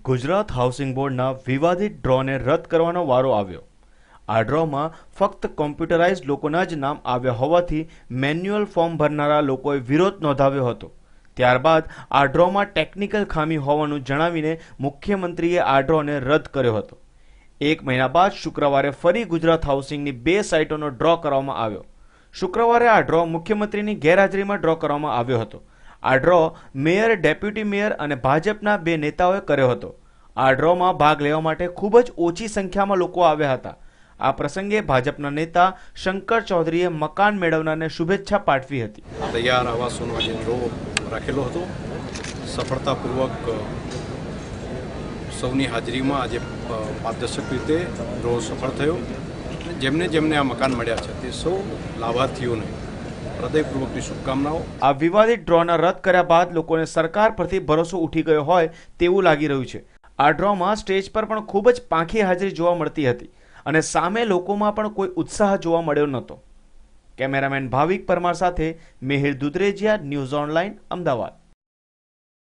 Gujarat housing બોર્ડના વિવાદિત ડ્રોને રદ કરવાનો વારો આવ્યો। આ ડ્રોમાં ફક્ત કોમ્પ્યુટરાઇઝ્ડ લોકોના જ નામ આવ્યા હોવાથી મેન્યુઅલ ફોર્મ ભરનારા લોકોએ વિરોધ નોંધાવ્યો હતો। ત્યારબાદ આ ડ્રોમાં ટેકનિકલ ખામી હોવાનું જણાવીને મુખ્યમંત્રીએ આ ડ્રોને રદ કર્યો હતો। એક મહિના બાદ શુક્રવારે ફરી ગુજરાત હાઉસિંગની 2 સાઇટોનો ડ્રો કરવામાં આવ્યો। શુક્રવારે આ ડ્રો મુખ્યમંત્રીની ગેરહાજરીમાં ડ્રો કરવામાં આવ્યો હતો। આ ડ્રો મેયર, ડેપ્યુટી મેયર અને ભાજપના 2 નેતાઓએ કર્યો હતો। આ ડ્રોમાં ભાગ લેવા માટે ખૂબ જ ઓછી સંખ્યામાં લોકો આવ્યા હતા। આ પ્રસંગે ભાજપના નેતા શંકર ચૌધરીએ મકાન મેળવનારને શુભેચ્છા પાઠવી હતી। તૈયાર આવાસોનો આજે ડ્રો રાખેલો હતો। સફળતાપૂર્વક સૌની હાજરીમાં આજે પારદર્શક રીતે ડ્રો સફળ થયો। જેમને જેમને આ મકાન મળ્યા છે તે સૌ લાભાર્થીઓને હૃદયપૂર્વકની શુભકામનાઓ। આ વિવાદિત ડ્રોના રદ કર્યા બાદ લોકોને સરકાર પરથી ભરોસો ઉઠી ગયો હોય તેવું લાગી રહ્યું છે। આ ડ્રોમાં સ્ટેજ પર પણ ખૂબ જ પાંખી હાજરી જોવા મળતી હતી અને સામે લોકોમાં પણ કોઈ ઉત્સાહ જોવા મળ્યો નહોતો। કેમેરામેન ભાવિક પરમાર સાથે મેહિર દુધરેજિયા, ન્યૂઝ ઓનલાઈન, અમદાવાદ।